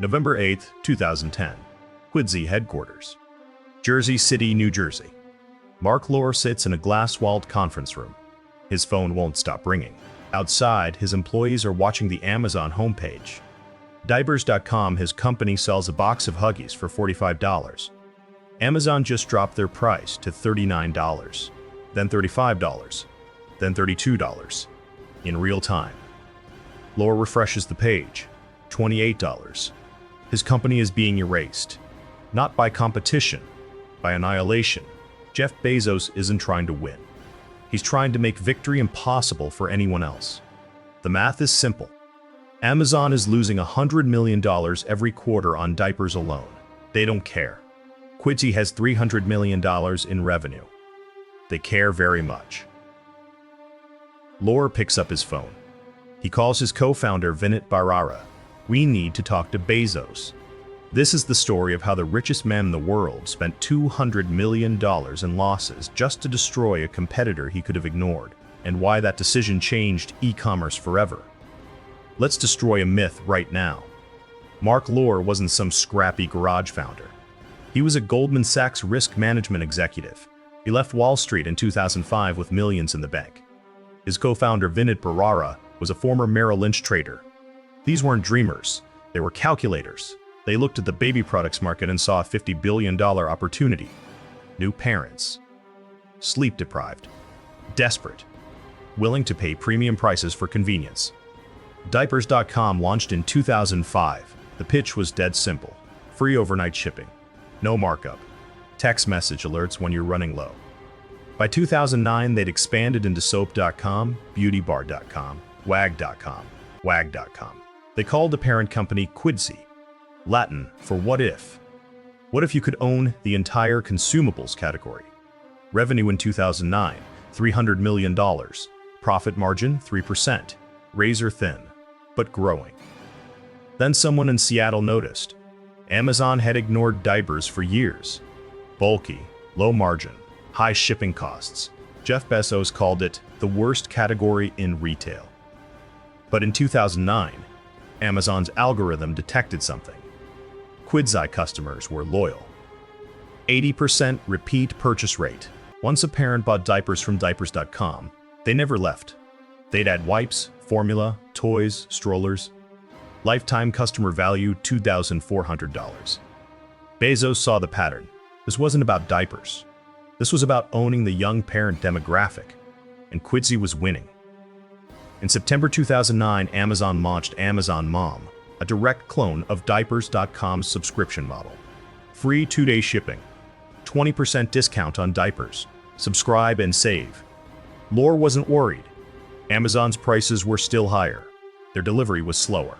November 8, 2010. Quidsi headquarters. Jersey City, New Jersey. Marc sits in a glass-walled conference room. His phone won't stop ringing. Outside, his employees are watching the Amazon homepage. Diapers.com, his company, sells a box of Huggies for $45. Amazon just dropped their price to $39, then $35, then $32 in real time. Laura refreshes the page. $28. His company is being erased. Not by competition, by annihilation. Jeff Bezos isn't trying to win. He's trying to make victory impossible for anyone else. The math is simple. Amazon is losing $100 million every quarter on diapers alone. They don't care. Quidsi has $300 million in revenue. They care very much. Laura picks up his phone. He calls his co-founder Vinit Bharara. We need to talk to Bezos. This is the story of how the richest man in the world spent $200 million in losses just to destroy a competitor he could have ignored, and why that decision changed e-commerce forever. Let's destroy a myth right now. Marc wasn't some scrappy garage founder. He was a Goldman Sachs risk management executive. He left Wall Street in 2005 with millions in the bank. His co-founder Vinit Bharara was a former Merrill Lynch trader. These weren't dreamers, they were calculators. They looked at the baby products market and saw a $50 billion opportunity. New parents. Sleep-deprived. Desperate. Willing to pay premium prices for convenience. Diapers.com launched in 2005. The pitch was dead simple. Free overnight shipping. No markup. Text message alerts when you're running low. By 2009, they'd expanded into soap.com, beautybar.com, wag.com, wag.com. They called the parent company Quidsi, Latin for what if. What if you could own the entire consumables category? Revenue in 2009, $300 million. Profit margin, 3%. Razor thin, but growing. Then someone in Seattle noticed. Amazon had ignored diapers for years. Bulky, low margin, high shipping costs. Jeff Bezos called it the worst category in retail. But in 2009, Amazon's algorithm detected something. Quidsi customers were loyal. 80% repeat purchase rate. Once a parent bought diapers from Diapers.com, they never left. They'd add wipes, formula, toys, strollers. Lifetime customer value, $2,400. Bezos saw the pattern. This wasn't about diapers. This was about owning the young parent demographic, and Quidsi was winning. In September 2009, Amazon launched Amazon Mom, a direct clone of Diapers.com's subscription model. Free 2-day shipping, 20% discount on diapers. Subscribe and save. Laura wasn't worried. Amazon's prices were still higher. Their delivery was slower.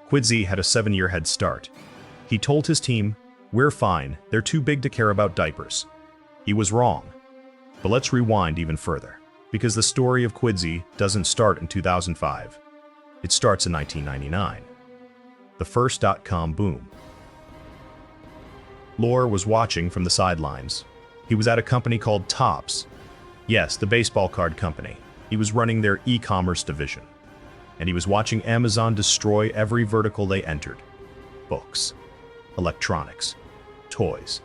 Quidsi had a 7-year head start. He told his team, "We're fine, they're too big to care about diapers." He was wrong. But let's rewind even further. Because the story of Quidsi doesn't start in 2005. It starts in 1999. The first dot-com boom. Laura was watching from the sidelines. He was at a company called Topps. Yes, the baseball card company. He was running their e-commerce division. And he was watching Amazon destroy every vertical they entered. Books, electronics, toys.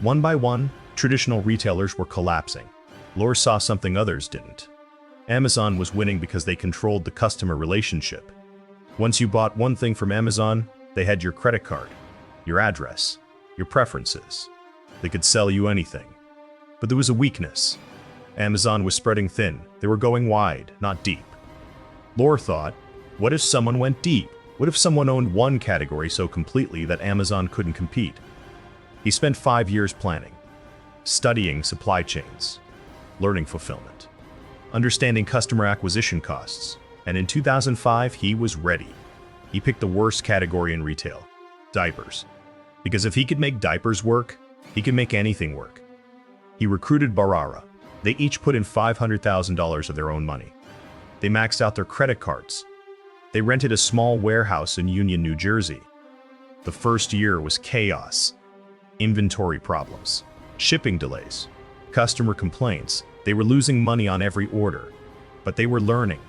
One by one, traditional retailers were collapsing. Laura saw something others didn't. Amazon was winning because they controlled the customer relationship. Once you bought one thing from Amazon, they had your credit card, your address, your preferences. They could sell you anything. But there was a weakness. Amazon was spreading thin. They were going wide, not deep. Laura thought, what if someone went deep? What if someone owned one category so completely that Amazon couldn't compete? He spent 5 years planning, studying supply chains, learning fulfillment, understanding customer acquisition costs, and in 2005, he was ready. He picked the worst category in retail, diapers. Because if he could make diapers work, he could make anything work. He recruited Bharara. They each put in $500,000 of their own money. They maxed out their credit cards. They rented a small warehouse in Union, New Jersey. The first year was chaos. Inventory problems, shipping delays, customer complaints. They were losing money on every order, but they were learning.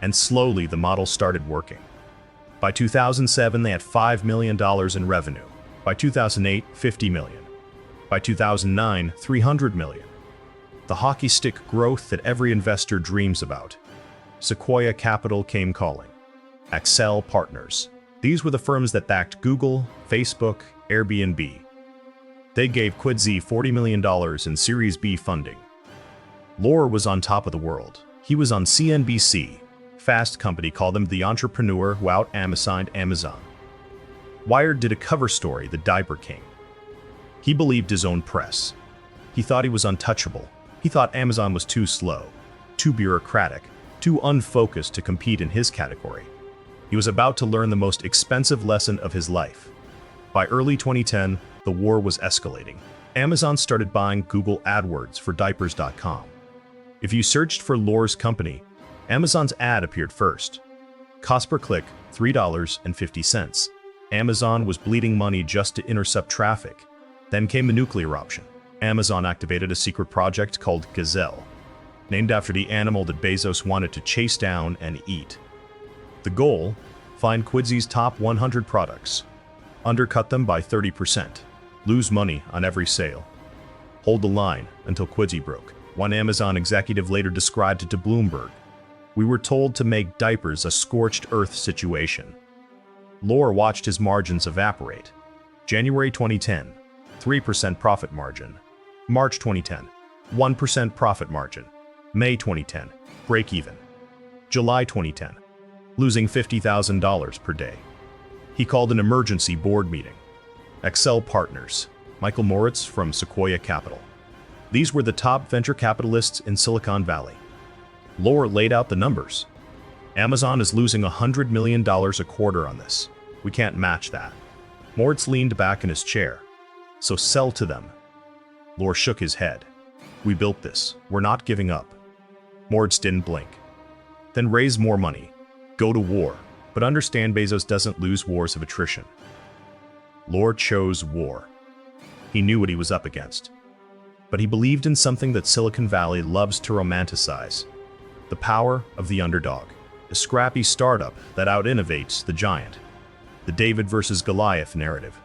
And slowly the model started working. By 2007, they had $5 million in revenue. By 2008, $50 million. By 2009, $300 million. The hockey stick growth that every investor dreams about. Sequoia Capital came calling. Accel Partners. These were the firms that backed Google, Facebook, Airbnb. They gave Quidsi $40 million in Series B funding. Lore was on top of the world. He was on CNBC. Fast Company called him the entrepreneur who out-Amazoned Amazon. Wired did a cover story, The Diaper King. He believed his own press. He thought he was untouchable. He thought Amazon was too slow, too bureaucratic, too unfocused to compete in his category. He was about to learn the most expensive lesson of his life. By early 2010, the war was escalating. Amazon started buying Google AdWords for diapers.com. If you searched for Lore's company, Amazon's ad appeared first. Cost per click, $3.50. Amazon was bleeding money just to intercept traffic. Then came the nuclear option. Amazon activated a secret project called Gazelle, named after the animal that Bezos wanted to chase down and eat. The goal? Find Quidsi's top 100 products, undercut them by 30%, lose money on every sale, hold the line until Quidsi broke. One Amazon executive later described it to Bloomberg. We were told to make diapers a scorched earth situation. Lore watched his margins evaporate. January 2010, 3% profit margin. March 2010, 1% profit margin. May 2010, break even. July 2010, losing $50,000 per day. He called an emergency board meeting. Accel Partners, Michael Moritz from Sequoia Capital. These were the top venture capitalists in Silicon Valley. Lore laid out the numbers. Amazon is losing $100 million a quarter on this. We can't match that. Moritz leaned back in his chair. So sell to them. Lore shook his head. We built this. We're not giving up. Moritz didn't blink. Then raise more money. Go to war. But understand Bezos doesn't lose wars of attrition. Lore chose war. He knew what he was up against. But he believed in something that Silicon Valley loves to romanticize. The power of the underdog. A scrappy startup that out-innovates the giant. The David versus Goliath narrative.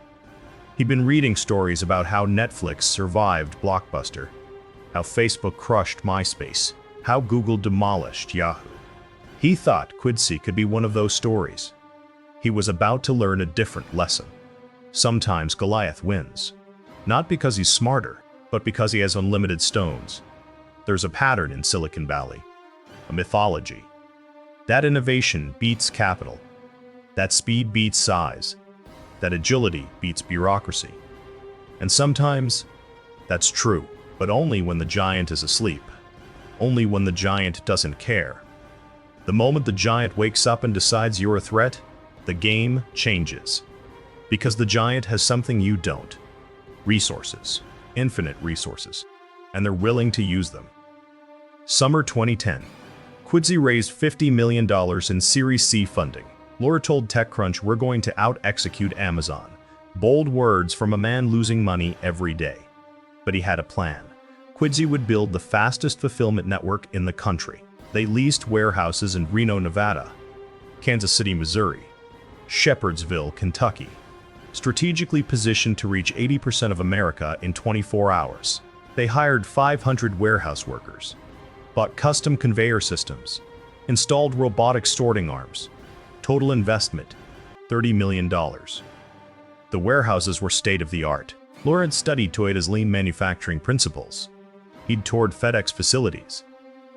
He'd been reading stories about how Netflix survived Blockbuster, how Facebook crushed MySpace, how Google demolished Yahoo. He thought Quidsi could be one of those stories. He was about to learn a different lesson. Sometimes Goliath wins. Not because he's smarter, but because he has unlimited stones. There's a pattern in Silicon Valley. A mythology. That innovation beats capital. That speed beats size. That agility beats bureaucracy. And sometimes, that's true, but only when the giant is asleep. Only when the giant doesn't care. The moment the giant wakes up and decides you're a threat, the game changes. Because the giant has something you don't. Resources. Infinite resources. And they're willing to use them. Summer 2010. Quidsi raised $50 million in Series C funding. Lore told TechCrunch, we're going to out-execute Amazon. Bold words from a man losing money every day. But he had a plan. Quidsi would build the fastest fulfillment network in the country. They leased warehouses in Reno, Nevada, Kansas City, Missouri, Shepherdsville, Kentucky, strategically positioned to reach 80% of America in 24 hours. They hired 500 warehouse workers, bought custom conveyor systems, installed robotic sorting arms. Total investment, $30 million. The warehouses were state-of-the-art. Lore had studied Toyota's lean manufacturing principles. He'd toured FedEx facilities.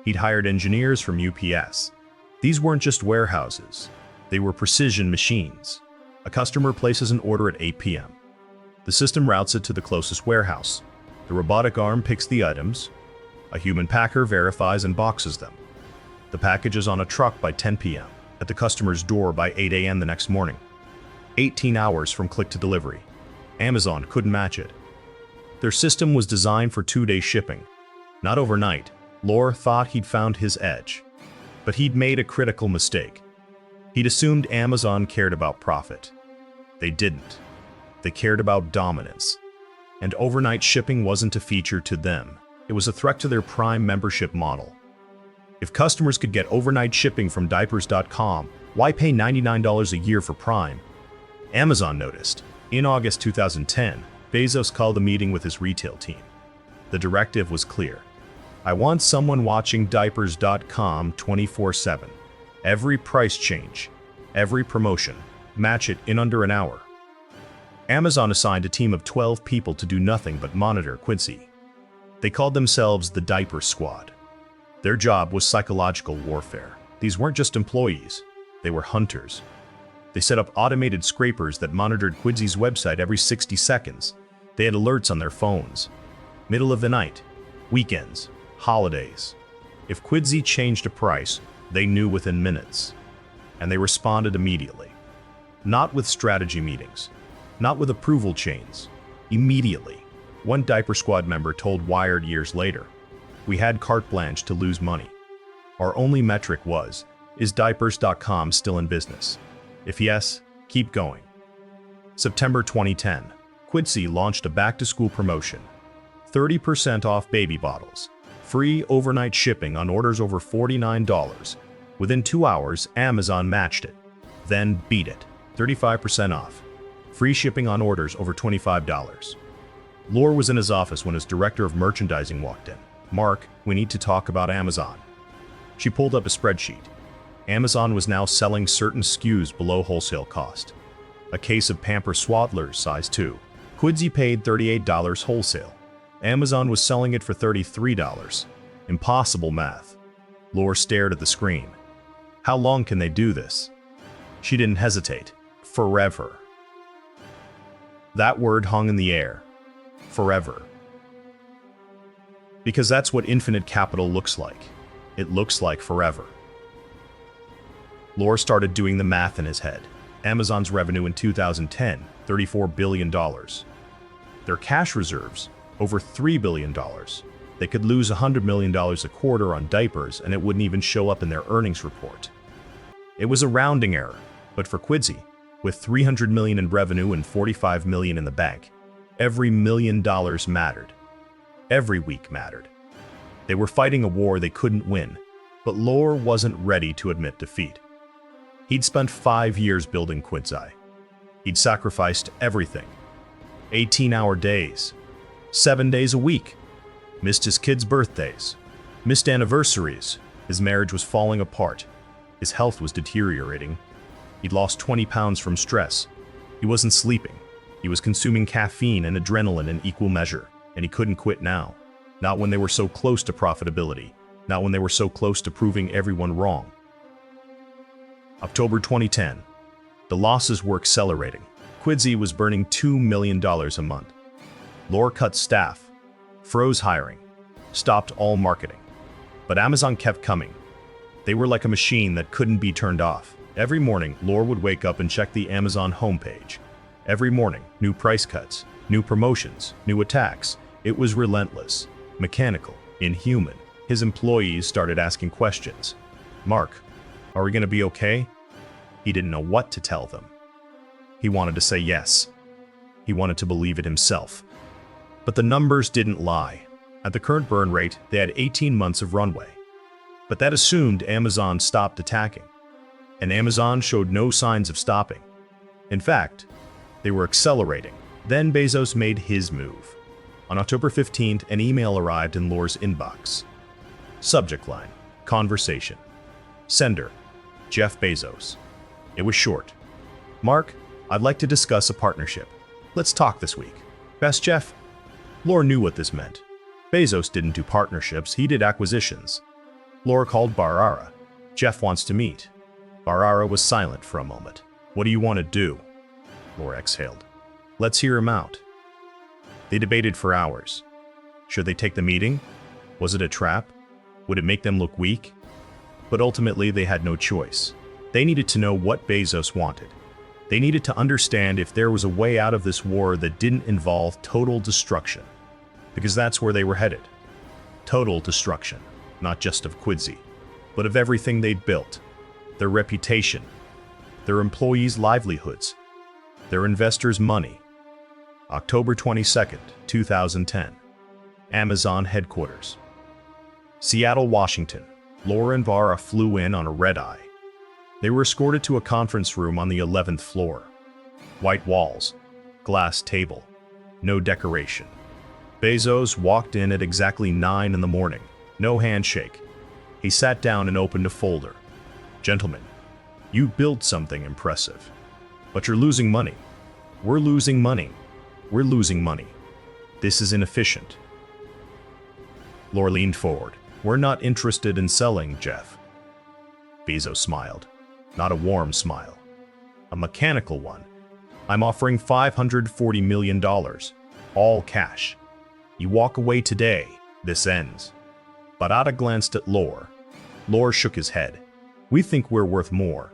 He'd hired engineers from UPS. These weren't just warehouses. They were precision machines. A customer places an order at 8 p.m. The system routes it to the closest warehouse. The robotic arm picks the items. A human packer verifies and boxes them. The package is on a truck by 10 p.m. at the customer's door by 8 a.m. the next morning. 18 hours from click to delivery. Amazon couldn't match it. Their system was designed for 2-day shipping. Not overnight. Lore thought he'd found his edge. But he'd made a critical mistake. He'd assumed Amazon cared about profit. They didn't. They cared about dominance. And overnight shipping wasn't a feature to them. It was a threat to their Prime membership model. If customers could get overnight shipping from diapers.com, Why pay $99 a year for Prime? Amazon noticed. In August 2010, Bezos called a meeting with his retail team. The directive was clear. I want someone watching diapers.com 24/7. Every price change, every promotion, match it in under an hour. Amazon assigned a team of 12 people to do nothing but monitor Quidsi. They called themselves the Diaper Squad. Their job was psychological warfare. These weren't just employees, they were hunters. They set up automated scrapers that monitored Quidsi's website every 60 seconds. They had alerts on their phones. Middle of the night, weekends, holidays. If Quidsi changed a price, they knew within minutes. And they responded immediately. Not with strategy meetings, not with approval chains. Immediately. One Diaper Squad member told Wired years later, "We had carte blanche to lose money. Our only metric was, is diapers.com still in business? If yes, keep going." September 2010, Quidsi launched a back-to-school promotion. 30% off baby bottles. Free overnight shipping on orders over $49. Within 2 hours, Amazon matched it. Then beat it. 35% off. Free shipping on orders over $25. Lore was in his office when his director of merchandising walked in. "Marc, we need to talk about Amazon." She pulled up a spreadsheet. Amazon was now selling certain SKUs below wholesale cost. A case of Pamper Swaddlers size 2. Quidsi paid $38 wholesale. Amazon was selling it for $33. Impossible math. Lore stared at the screen. How long can they do this? She didn't hesitate. Forever. That word hung in the air. Forever. Because that's what infinite capital looks like. It looks like forever. Lore started doing the math in his head. Amazon's revenue in 2010, $34 billion. Their cash reserves, over $3 billion. They could lose $100 million a quarter on diapers and it wouldn't even show up in their earnings report. It was a rounding error, but for Quidsi, with $300 million in revenue and $45 million in the bank, every $1 million mattered. Every week mattered. They were fighting a war they couldn't win, but Lore wasn't ready to admit defeat. He'd spent 5 years building Quidsi. He'd sacrificed everything. 18-hour days, 7 days a week, missed his kids' birthdays, missed anniversaries. His marriage was falling apart. His health was deteriorating. He'd lost 20 pounds from stress. He wasn't sleeping. He was consuming caffeine and adrenaline in equal measure, and he couldn't quit now. Not when they were so close to profitability. Not when they were so close to proving everyone wrong. October 2010. The losses were accelerating. Quidsi was burning $2 million a month. Lore cut staff, froze hiring, stopped all marketing. But Amazon kept coming. They were like a machine that couldn't be turned off. Every morning, Lore would wake up and check the Amazon homepage. Every morning, new price cuts, new promotions, new attacks. It was relentless, mechanical, inhuman. His employees started asking questions. "Marc, are we going to be okay?" He didn't know what to tell them. He wanted to say yes. He wanted to believe it himself. But the numbers didn't lie. At the current burn rate, they had 18 months of runway. But that assumed Amazon stopped attacking. And Amazon showed no signs of stopping. In fact, they were accelerating. Then Bezos made his move. On October 15th, an email arrived in Lore's inbox. Subject line, conversation. Sender, Jeff Bezos. It was short. "Marc, I'd like to discuss a partnership. Let's talk this week." "Best Jeff?" Lore knew what this meant. Bezos didn't do partnerships, he did acquisitions. Lore called Barara. "Jeff wants to meet." Barara was silent for a moment. "What do you want to do?" Lore exhaled. "Let's hear him out." They debated for hours. Should they take the meeting? Was it a trap? Would it make them look weak? But ultimately, they had no choice. They needed to know what Bezos wanted. They needed to understand if there was a way out of this war that didn't involve total destruction. Because that's where they were headed. Total destruction, not just of Quidsi, but of everything they'd built. Their reputation, their employees' livelihoods, their investors' money. October 22nd, 2010. Amazon headquarters. Seattle, Washington. Lore and Vara flew in on a red-eye. They were escorted to a conference room on the 11th floor. White walls, glass table, no decoration. Bezos walked in at exactly 9 in the morning. No handshake. He sat down and opened a folder. "Gentlemen, you built something impressive. But you're losing money. We're losing money. We're losing money. This is inefficient." Lore leaned forward. "We're not interested in selling, Jeff." Bezos smiled. Not a warm smile. A mechanical one. "I'm offering $540 million. All cash. You walk away today, this ends." Barada glanced at Lore. Lore shook his head. "We think we're worth more."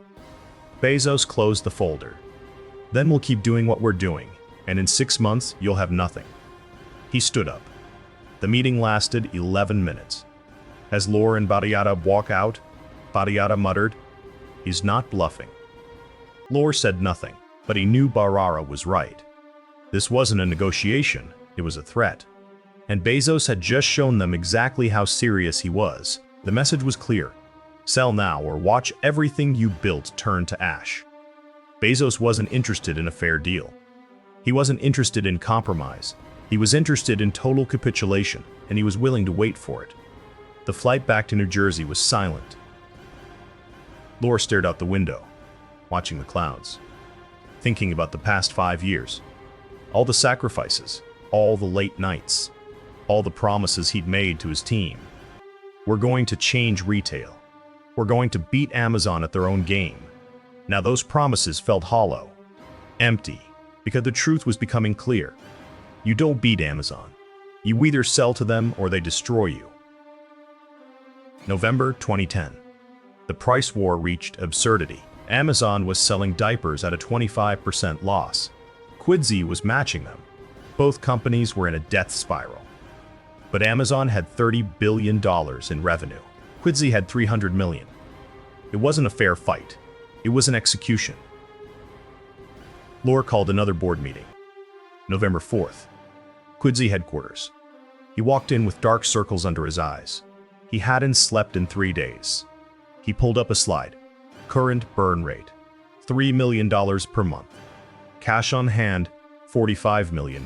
Bezos closed the folder. "Then we'll keep doing what we're doing, and in 6 months you'll have nothing." He stood up. The meeting lasted 11 minutes. As Lore and Barada walk out, Barada muttered, "He's not bluffing." Lore said nothing, but he knew Barada was right. This wasn't a negotiation, it was a threat. And Bezos had just shown them exactly how serious he was. The message was clear. Sell now or watch everything you built turn to ash. Bezos wasn't interested in a fair deal. He wasn't interested in compromise. He was interested in total capitulation, and he was willing to wait for it. The flight back to New Jersey was silent. Lore stared out the window, watching the clouds, thinking about the past 5 years. All the sacrifices, all the late nights, all the promises he'd made to his team. We're going to change retail. We're going to beat Amazon at their own game. Now those promises felt hollow, empty, because the truth was becoming clear. You don't beat Amazon. You either sell to them or they destroy you. November 2010. The price war reached absurdity. Amazon was selling diapers at a 25% loss. Quidsi was matching them. Both companies were in a death spiral. But Amazon had $30 billion in revenue. Quidsi had $300 million. It wasn't a fair fight. It was an execution. Lore called another board meeting. November 4th. Quidsi headquarters. He walked in with dark circles under his eyes. He hadn't slept in 3 days. He pulled up a slide. Current burn rate, $3 million per month. Cash on hand, $45 million.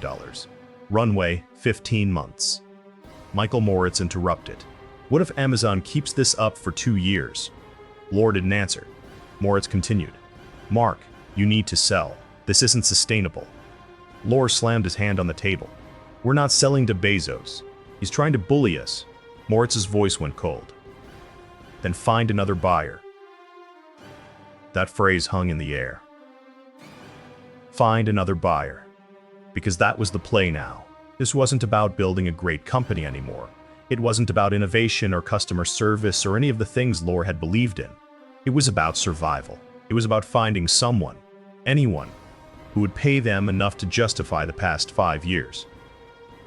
Runway, 15 months. Michael Moritz interrupted. "What if Amazon keeps this up for 2 years?" Lore didn't answer. Moritz continued. "Marc, you need to sell. This isn't sustainable." Lore slammed his hand on the table. "We're not selling to Bezos. He's trying to bully us." Moritz's voice went cold. "Then find another buyer." That phrase hung in the air. Find another buyer. Because that was the play now. This wasn't about building a great company anymore. It wasn't about innovation or customer service or any of the things Lore had believed in. It was about survival. It was about finding someone, anyone, who would pay them enough to justify the past 5 years.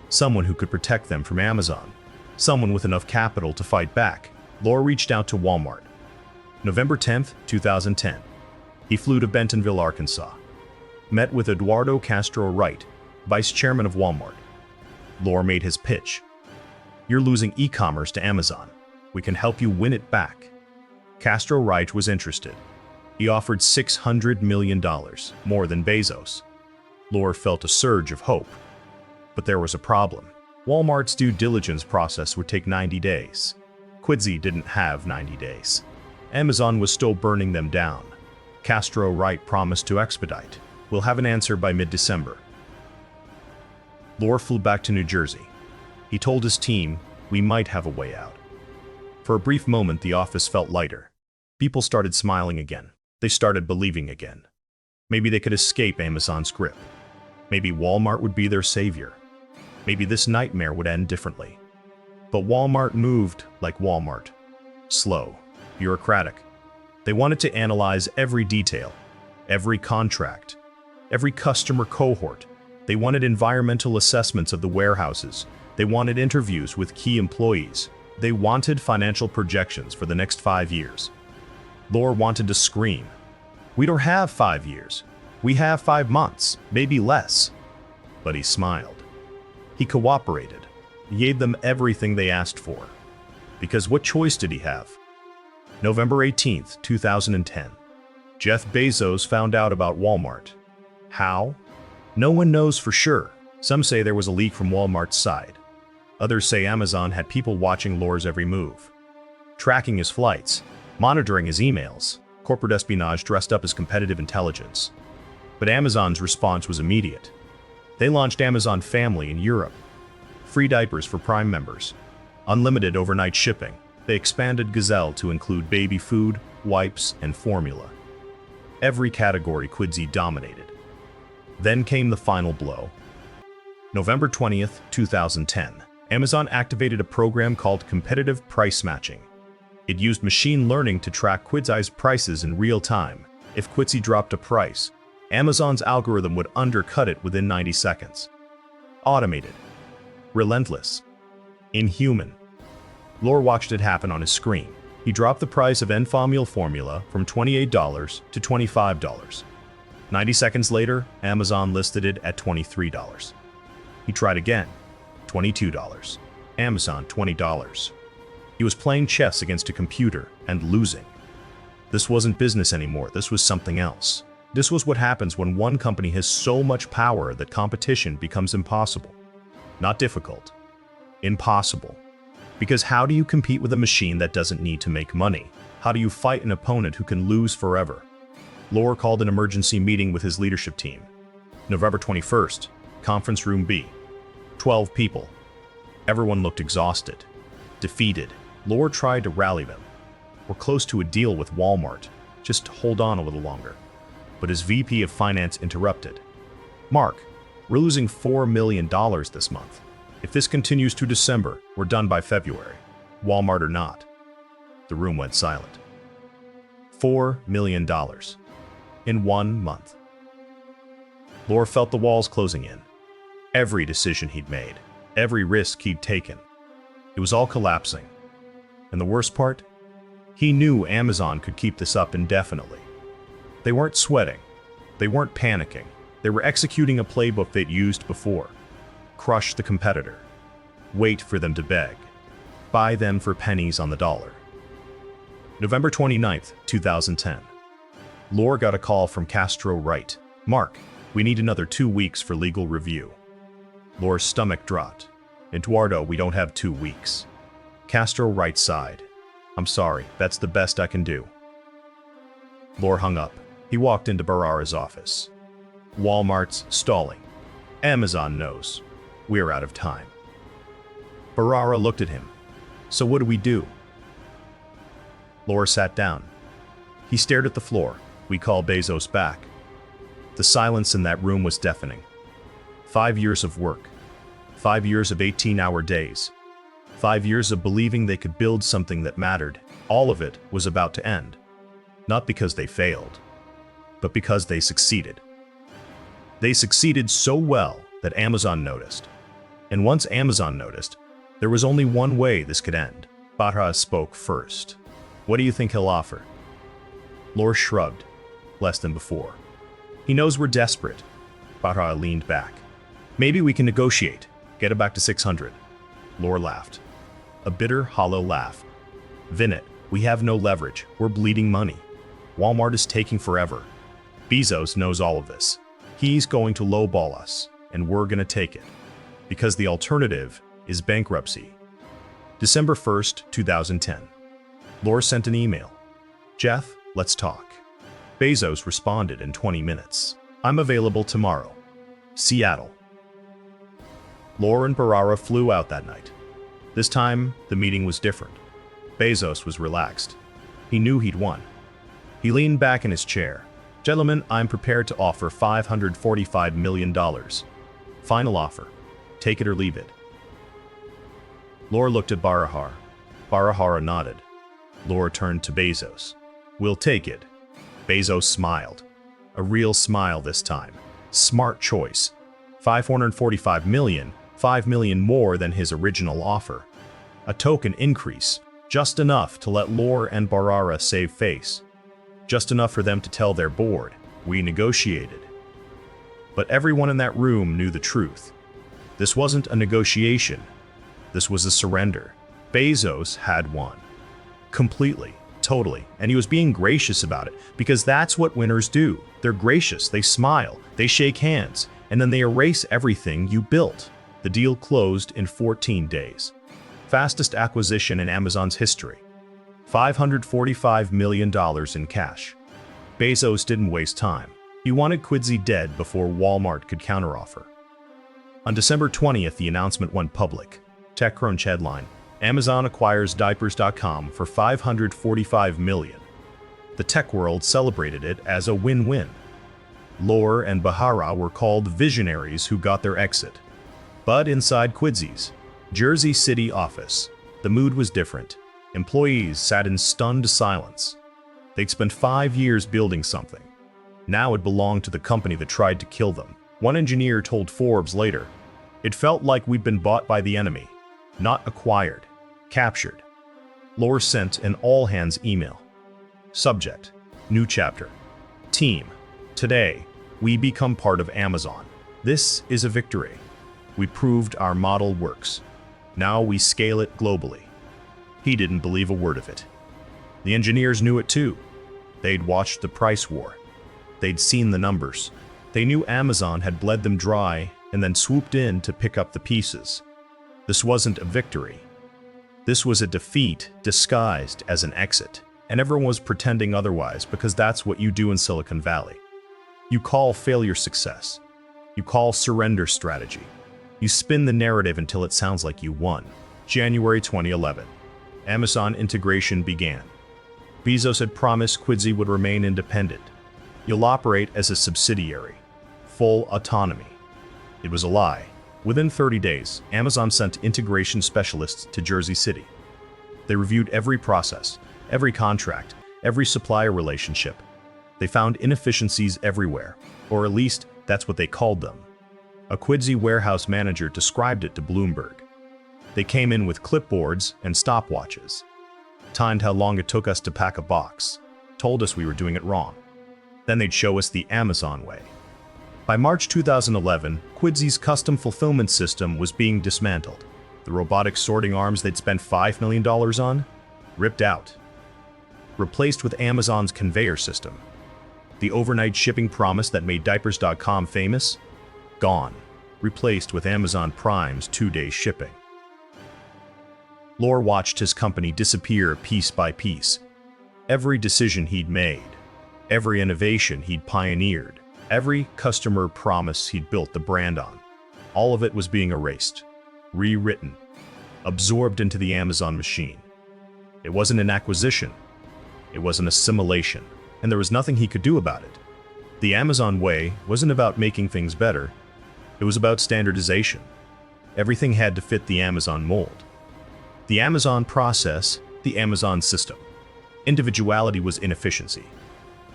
Someone who could protect them from Amazon. Someone with enough capital to fight back. Lore reached out to Walmart. November 10th, 2010. He flew to Bentonville, Arkansas. Met with Eduardo Castro Wright, vice chairman of Walmart. Lore made his pitch. "You're losing e-commerce to Amazon. We can help you win it back." Castro Wright was interested. He offered $600 million, more than Bezos. Lore felt a surge of hope. But there was a problem. Walmart's due diligence process would take 90 days. Quidsi didn't have 90 days. Amazon was still burning them down. Castro Wright promised to expedite. "We'll have an answer by mid-December." Lore flew back to New Jersey. He told his team, "We might have a way out." For a brief moment, the office felt lighter. People started smiling again. They started believing again. Maybe they could escape Amazon's grip. Maybe Walmart would be their savior. Maybe this nightmare would end differently. But Walmart moved like Walmart. Slow, bureaucratic. They wanted to analyze every detail, every contract, every customer cohort. They wanted environmental assessments of the warehouses. They wanted interviews with key employees. They wanted financial projections for the next 5 years. Lore wanted to scream. "We don't have 5 years. We have 5 months, maybe less." But he smiled. He cooperated. He gave them everything they asked for. Because what choice did he have? November 18th, 2010. Jeff Bezos found out about Walmart. How? No one knows for sure. Some say there was a leak from Walmart's side. Others say Amazon had people watching Lore's every move, tracking his flights, monitoring his emails, corporate espionage dressed up as competitive intelligence. But Amazon's response was immediate. They launched Amazon Family in Europe. Free diapers for Prime members. Unlimited overnight shipping. They expanded Gazelle to include baby food, wipes, and formula. Every category Quidsi dominated. Then came the final blow. November 20th, 2010. Amazon activated a program called Competitive Price Matching. It used machine learning to track Quidzi's prices in real time. If Quidsi dropped a price, Amazon's algorithm would undercut it within 90 seconds. Automated. Relentless. Inhuman. Lore watched it happen on his screen. He dropped the price of Enfamil formula from $28 to $25. 90 seconds later, Amazon listed it at $23. He tried again. $22. Amazon, $20. He was playing chess against a computer and losing. This wasn't business anymore, this was something else. This was what happens when one company has so much power that competition becomes impossible. Not difficult. Impossible. Because how do you compete with a machine that doesn't need to make money? How do you fight an opponent who can lose forever? Lore called an emergency meeting with his leadership team. November 21st, Conference Room B. 12 people. Everyone looked exhausted, defeated. Lore tried to rally them. We're close to a deal with Walmart. Just hold on a little longer. But his VP of Finance interrupted. Marc, we're losing $4 million this month. If this continues to December, we're done by February. Walmart or not. The room went silent. $4 million. In 1 month. Lore felt the walls closing in. Every decision he'd made, every risk he'd taken, it was all collapsing. And the worst part? He knew Amazon could keep this up indefinitely. They weren't sweating. They weren't panicking. They were executing a playbook they'd used before. Crush the competitor. Wait for them to beg. Buy them for pennies on the dollar. November 29th, 2010. Lore got a call from Castro Wright. Marc, we need another 2 weeks for legal review. Lore's stomach dropped. Eduardo, we don't have 2 weeks. Castro Wright sighed. I'm sorry, that's the best I can do. Lore hung up. He walked into Barrara's office. Walmart's stalling. Amazon knows. We're out of time. Barrara looked at him. So what do we do? Lore sat down. He stared at the floor. We call Bezos back. The silence in that room was deafening. 5 years of work. 5 years of 18-hour days. 5 years of believing they could build something that mattered. All of it was about to end. Not because they failed, but because they succeeded. They succeeded so well that Amazon noticed. And once Amazon noticed, there was only one way this could end. Barra spoke first. What do you think he'll offer? Lore shrugged. Less than before. He knows we're desperate. Barra leaned back. Maybe we can negotiate. Get it back to 600. Lore laughed. A bitter, hollow laugh. Vinit, we have no leverage. We're bleeding money. Walmart is taking forever. Bezos knows all of this. He's going to lowball us, and we're going to take it. Because the alternative is bankruptcy. December 1st, 2010. Lore sent an email. Jeff, let's talk. Bezos responded in 20 minutes. I'm available tomorrow. Seattle. Lore and Barrara flew out that night. This time, the meeting was different. Bezos was relaxed. He knew he'd won. He leaned back in his chair. Gentlemen, I'm prepared to offer $545 million. Final offer. Take it or leave it. Lore looked at Barahar. Barahara nodded. Lore turned to Bezos. We'll take it. Bezos smiled. A real smile this time. Smart choice. $545 million, $5 million more than his original offer. A token increase, just enough to let Lore and Barrara save face. Just enough for them to tell their board, we negotiated. But everyone in that room knew the truth. This wasn't a negotiation. This was a surrender. Bezos had won. Completely. Totally. And he was being gracious about it, because that's what winners do. They're gracious, they smile, they shake hands, and then they erase everything you built. The deal closed in 14 days. Fastest acquisition in Amazon's history. $545 million in cash. Bezos didn't waste time. He wanted Quidsi dead before Walmart could counteroffer. On December 20th, the announcement went public. TechCrunch headline: Amazon acquires diapers.com for $545 million. The tech world celebrated it as a win-win. Lore and Bahara were called visionaries who got their exit. But inside Quidsi's Jersey City office, the mood was different. Employees sat in stunned silence. They'd spent 5 years building something. Now it belonged to the company that tried to kill them. One engineer told Forbes later, "It felt like we'd been bought by the enemy. Not acquired, captured." Lore sent an all-hands email. Subject: New chapter. Team: Today, we become part of Amazon. This is a victory. We proved our model works. Now we scale it globally. He didn't believe a word of it. The engineers knew it too. They'd watched the price war. They'd seen the numbers. They knew Amazon had bled them dry and then swooped in to pick up the pieces. This wasn't a victory. This was a defeat disguised as an exit. And everyone was pretending otherwise, because that's what you do in Silicon Valley. You call failure success. You call surrender strategy. You spin the narrative until it sounds like you won. January 2011. Amazon integration began. Bezos had promised Quidsi would remain independent. You'll operate as a subsidiary. Full autonomy. It was a lie. Within 30 days, Amazon sent integration specialists to Jersey City. They reviewed every process, every contract, every supplier relationship. They found inefficiencies everywhere, or at least that's what they called them. A Quidsi warehouse manager described it to Bloomberg. They came in with clipboards and stopwatches, timed how long it took us to pack a box, told us we were doing it wrong. Then they'd show us the Amazon way. By March 2011, Quidsi's custom fulfillment system was being dismantled. The robotic sorting arms they'd spent $5 million on, ripped out. Replaced with Amazon's conveyor system. The overnight shipping promise that made diapers.com famous, gone. Replaced with Amazon Prime's 2-day shipping. Lore watched his company disappear piece by piece. Every decision he'd made, every innovation he'd pioneered, every customer promise he'd built the brand on, all of it was being erased, rewritten, absorbed into the Amazon machine. It wasn't an acquisition. It was an assimilation, and there was nothing he could do about it. The Amazon way wasn't about making things better. It was about standardization. Everything had to fit the Amazon mold. The Amazon process, the Amazon system. Individuality was inefficiency.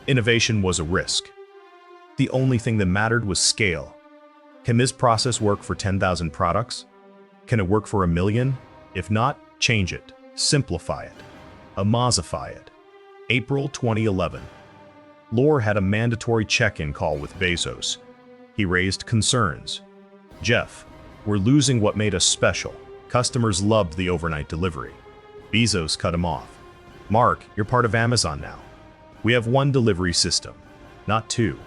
Innovation was a risk. The only thing that mattered was scale. Can this process work for 10,000 products? Can it work for 1 million? If not, change it. Simplify it. Amazify it. April 2011. Lore had a mandatory check-in call with Bezos. He raised concerns. "Jeff, we're losing what made us special. Customers loved the overnight delivery." Bezos cut him off. "Marc, you're part of Amazon now. We have 1 delivery system, not 2.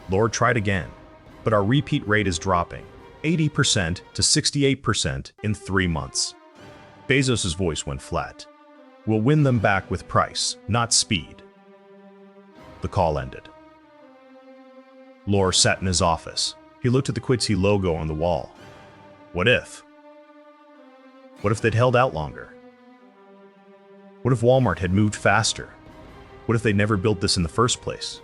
Lore tried again, but our repeat rate is dropping, 80% to 68% in 3 months. Bezos' voice went flat. "We'll win them back with price, not speed." The call ended. Lore sat in his office. He looked at the Quidsi logo on the wall. What if? What if they'd held out longer? What if Walmart had moved faster? What if they'd never built this in the first place?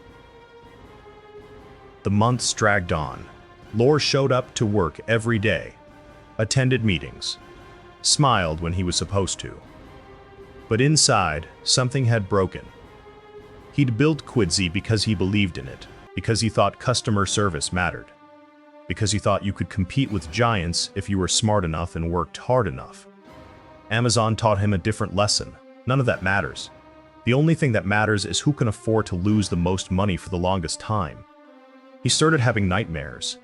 The months dragged on. Lore showed up to work every day, attended meetings, smiled when he was supposed to. But inside, something had broken. He'd built Quidsi because he believed in it, because he thought customer service mattered, because he thought you could compete with giants if you were smart enough and worked hard enough. Amazon taught him a different lesson. None of that matters. The only thing that matters is who can afford to lose the most money for the longest time. He started having nightmares.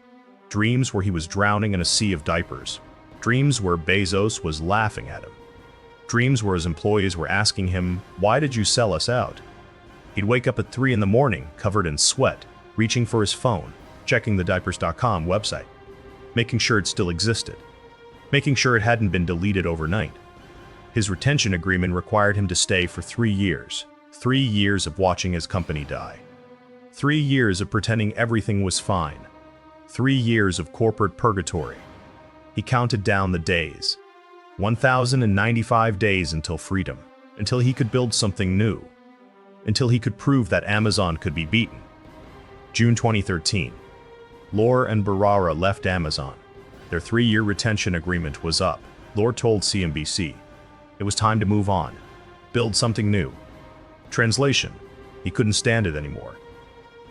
Dreams where he was drowning in a sea of diapers. Dreams where Bezos was laughing at him. Dreams where his employees were asking him, "Why did you sell us out?" He'd wake up at 3 in the morning, covered in sweat, reaching for his phone, checking the diapers.com website, making sure it still existed, making sure it hadn't been deleted overnight. His retention agreement required him to stay for 3 years. 3 years of watching his company die. 3 years of pretending everything was fine. 3 years of corporate purgatory. He counted down the days. 1,095 days until freedom, until he could build something new, until he could prove that Amazon could be beaten. June 2013. Lore and Barara left Amazon. Their 3-year retention agreement was up. Lore told CNBC. It was time to move on. Build something new. Translation: he couldn't stand it anymore.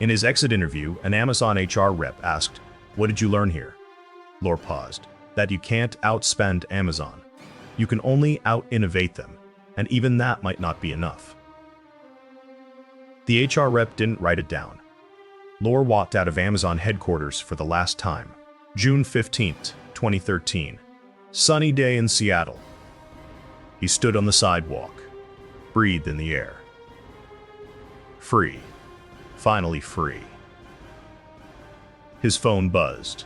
In his exit interview, an Amazon HR rep asked, "What did you learn here?" Lore paused. That you can't outspend Amazon. You can only out-innovate them, and even that might not be enough. The HR rep didn't write it down. Lore walked out of Amazon headquarters for the last time. June 15th, 2013. Sunny day in Seattle. He stood on the sidewalk, breathed in the air. Free. Finally free. His phone buzzed.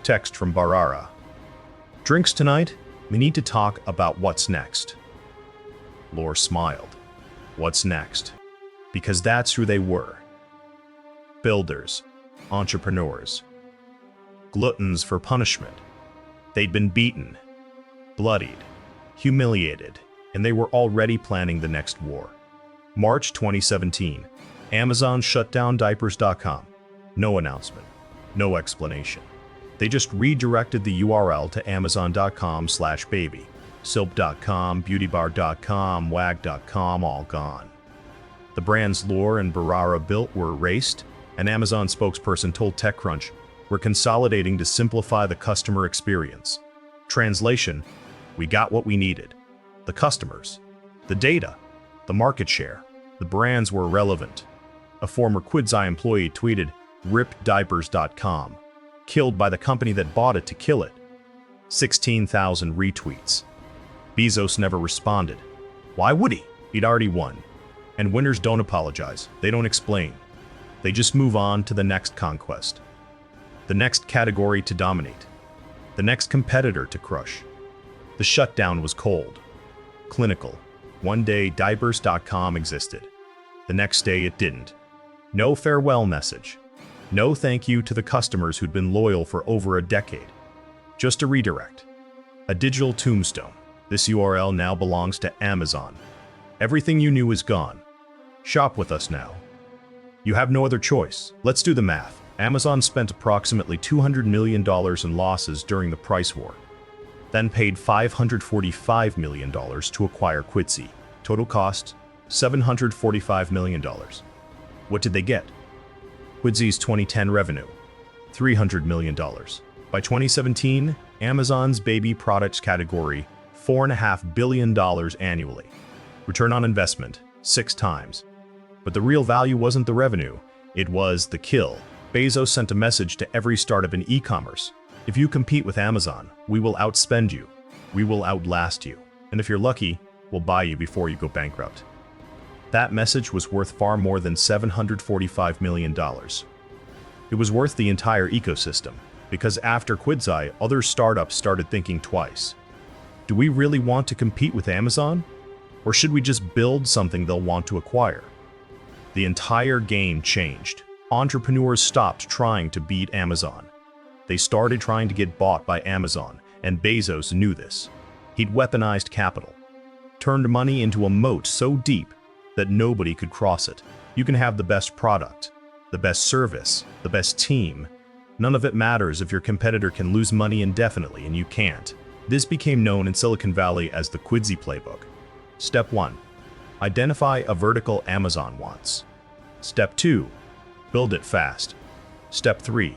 Text from Barara. "Drinks tonight? We need to talk about what's next." Lore smiled. What's next? Because that's who they were. Builders, entrepreneurs, gluttons for punishment. They'd been beaten, bloodied, humiliated, and they were already planning the next war. March 2017. Amazon shut down diapers.com. No announcement, no explanation. They just redirected the URL to amazon.com/baby. Soap.com, beautybar.com, wag.com, all gone. The brands Lore and Barara built were erased. An Amazon spokesperson told TechCrunch, "We're consolidating to simplify the customer experience." Translation: we got what we needed. The customers, the data, the market share, the brands were irrelevant. A former Quidsy employee tweeted, "RipDiapers.com. Killed by the company that bought it to kill it." 16,000 retweets. Bezos never responded. Why would he? He'd already won. And winners don't apologize. They don't explain. They just move on to the next conquest. The next category to dominate. The next competitor to crush. The shutdown was cold. Clinical. One day, diapers.com existed. The next day, it didn't. No farewell message. No thank you to the customers who'd been loyal for over a decade. Just a redirect. A digital tombstone. This URL now belongs to Amazon. Everything you knew is gone. Shop with us now. You have no other choice. Let's do the math. Amazon spent approximately $200 million in losses during the price war, then paid $545 million to acquire Quidsi. Total cost, $745 million. What did they get? Quidsi's 2010 revenue, $300 million. By 2017, Amazon's baby products category, $4.5 billion annually. Return on investment, 6 times. But the real value wasn't the revenue, it was the kill. Bezos sent a message to every startup in e-commerce. If you compete with Amazon, we will outspend you. We will outlast you. And if you're lucky, we'll buy you before you go bankrupt. That message was worth far more than $745 million. It was worth the entire ecosystem, because after Quidsi, other startups started thinking twice. Do we really want to compete with Amazon? Or should we just build something they'll want to acquire? The entire game changed. Entrepreneurs stopped trying to beat Amazon. They started trying to get bought by Amazon, and Bezos knew this. He'd weaponized capital, turned money into a moat so deep that nobody could cross it. You can have the best product, the best service, the best team. None of it matters if your competitor can lose money indefinitely and you can't. This became known in Silicon Valley as the Quidsi playbook. Step 1. Identify a vertical Amazon wants. Step 2. Build it fast. Step 3.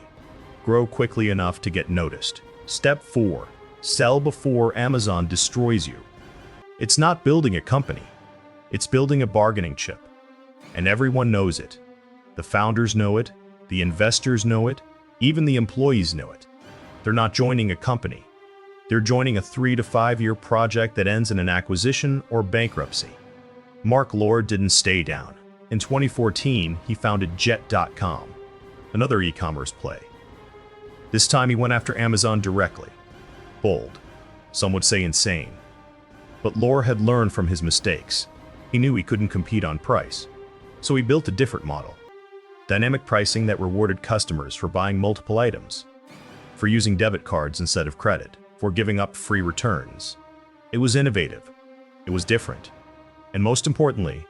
Grow quickly enough to get noticed. Step 4. Sell before Amazon destroys you. It's not building a company. It's building a bargaining chip. And everyone knows it. The founders know it, the investors know it, even the employees know it. They're not joining a company. They're joining a 3 to 5 year project that ends in an acquisition or bankruptcy. Marc didn't stay down. In 2014, he founded Jet.com, another e-commerce play. This time he went after Amazon directly. Bold, some would say insane. But Lore had learned from his mistakes. He knew he couldn't compete on price. So he built a different model. Dynamic pricing that rewarded customers for buying multiple items, for using debit cards instead of credit, for giving up free returns. It was innovative. It was different. And most importantly,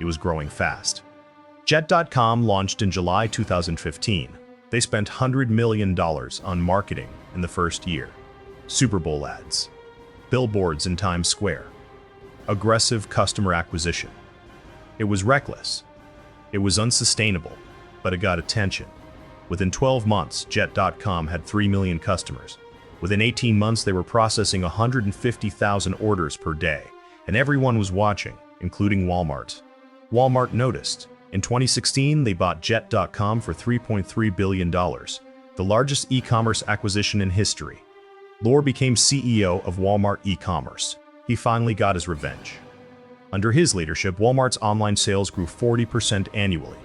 it was growing fast. Jet.com launched in July 2015. They spent $100 million on marketing in the first year. Super Bowl ads, billboards in Times Square, aggressive customer acquisition. It was reckless. It was unsustainable, but it got attention. Within 12 months, Jet.com had 3 million customers. Within 18 months, they were processing 150,000 orders per day, and everyone was watching, including Walmart. Walmart noticed. In 2016, they bought Jet.com for $3.3 billion, the largest e-commerce acquisition in history. Lore became CEO of Walmart Ecommerce. He finally got his revenge. Under his leadership, Walmart's online sales grew 40% annually.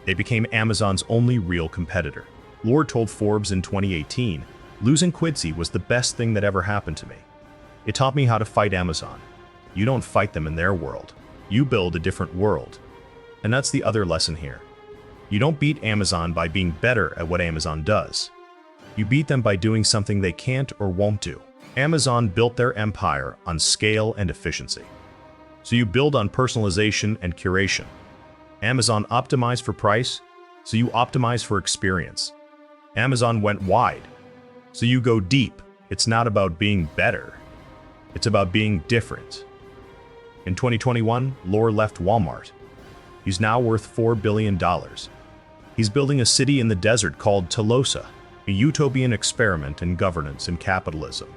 They became Amazon's only real competitor. Lore told Forbes in 2018, "Losing Quidsi was the best thing that ever happened to me. It taught me how to fight Amazon. You don't fight them in their world. You build a different world." And that's the other lesson here. You don't beat Amazon by being better at what Amazon does. You beat them by doing something they can't or won't do. Amazon built their empire on scale and efficiency. So you build on personalization and curation. Amazon optimized for price, so you optimize for experience. Amazon went wide, so you go deep. It's not about being better. It's about being different. In 2021, Lore left Walmart. He's now worth $4 billion. He's building a city in the desert called Tolosa, a utopian experiment in governance and capitalism.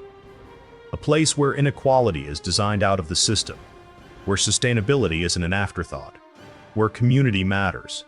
A place where inequality is designed out of the system, where sustainability isn't an afterthought, where community matters.